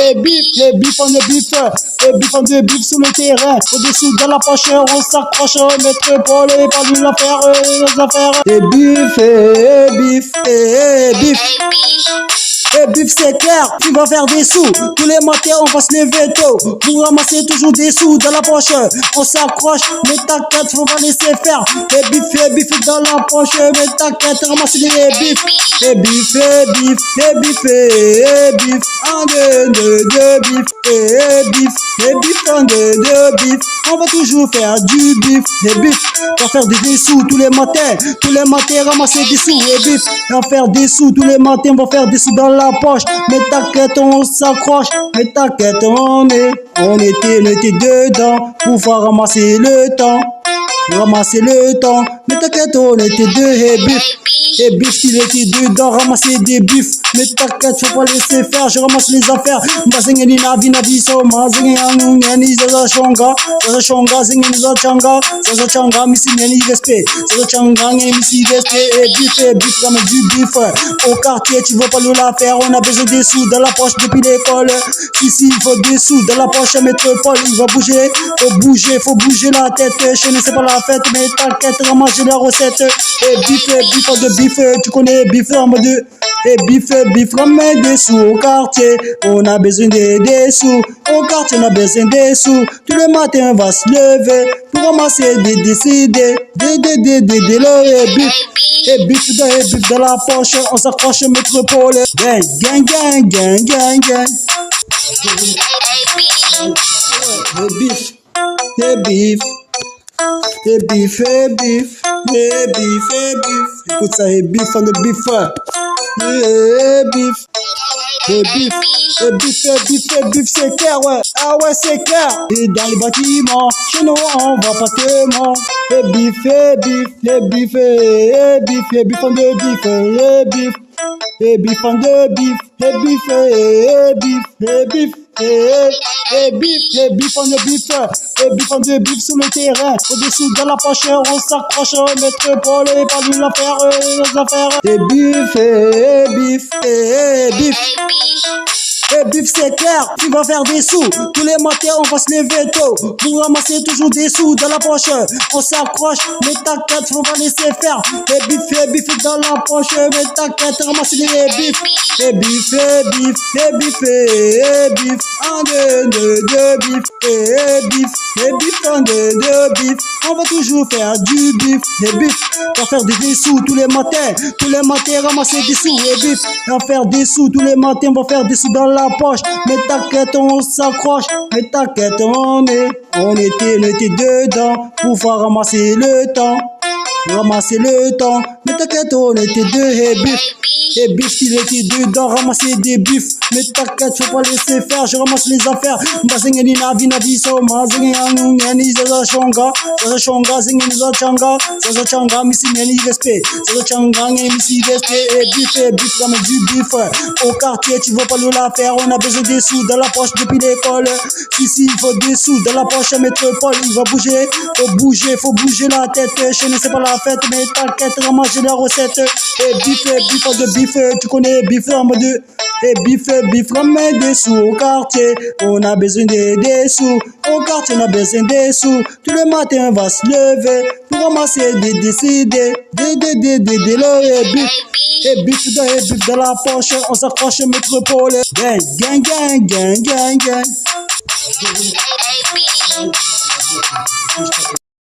les bifs, on est bif, on est bif sur le terrain, au-dessous de la poche, on s'accroche, métropole, pas nous l'affaire, les affaires. Bif c'est clair, tu vas faire des sous. Tous les matins on va se lever tôt pour ramasser toujours des sous dans la poche. On s'accroche, mais t'inquiète, faut pas laisser faire. Bif dans la poche, mais t'inquiète, ramasse les bifs. Bif, un, deux bif, un, deux bif. On va toujours faire du bif, on va faire des sous tous les matins, ramasser des sous, on va faire des sous tous les matins, on va faire des sous dans la poche, mais t'inquiète, on s'accroche, mais t'inquiète, on était dedans, pour pouvoir ramasser le temps, mais t'inquiète, on était deux, bif, il était dedans, ramasser des bifs, mais t'inquiète, faut pas laisser faire, je ramasse les affaires, mazingeni navi so, mazingeni angungeni, zaza shonga, zingeni zaza changa, misi ngeni respect, zaza changa, misi respect, bif, comme du bif, au quartier, tu veux pas nous la faire, on a besoin des sous dans la poche depuis l'école, ici, il faut des sous dans la poche, métropole, il va bouger, faut bouger la tête, je ne sais pas la fête, mais t'inquiète, ramasse la recette, bif de bif, tu connais bif en mode bif, ramène des sous au quartier, on a besoin des sous, au quartier on a besoin des sous, tous les matins on va se lever, pour ramasser des bif dans la poche, on s'accroche métropole, gang, bif, écoute ça, bif, on est bif, bif, c'est clair, ouais, ah ouais, c'est clair, et dans les bâtiments, chez nous, on va pas te ment, bif, on est bif, bif, on est bif, bif, on est bif sur le terrain, au-dessous de la poche, on s'accroche, métropole, pas nous l'affaire, les affaires. Bif c'est clair, tu vas faire des sous. Tous les matins on va se lever tôt pour ramasser toujours des sous dans la poche. On s'accroche, mais t'inquiète, faut pas laisser faire. Bif dans la poche, mais t'inquiète, ramasse les bifs. Bif, un, deux bif, un, deux bif. On va toujours faire du bif, on va faire des sous tous les matins, ramasser des sous, on va faire des sous tous les matins, on va faire des sous dans la poche, mais t'inquiète, on s'accroche, mais t'inquiète, on était dedans, pour pouvoir ramasser le temps, mais t'inquiète, on était deux, bif, il était dedans, ramasser des bifs, mais t'inquiète, faut pas laisser faire, je ramasse les affaires, mazingeni navi so, mazingeni angungeni, zaza shonga, zingeni zaza changa, misi ngeni respect, zaza changa, misi respect, bif, comme du bif, au quartier, tu veux pas nous la faire, on a besoin des sous dans la poche depuis l'école, ici, il faut des sous dans la poche, métropole, il va bouger, faut bouger la tête, je ne sais pas la fête, mais t'inquiète, ramasse la recette, bif de bif, tu connais bif en mode bif, ramène des sous au quartier, on a besoin des sous, au quartier on a besoin des sous, tous les matins on va se lever, pour ramasser des bif dans la poche, on s'accroche métropole, gang.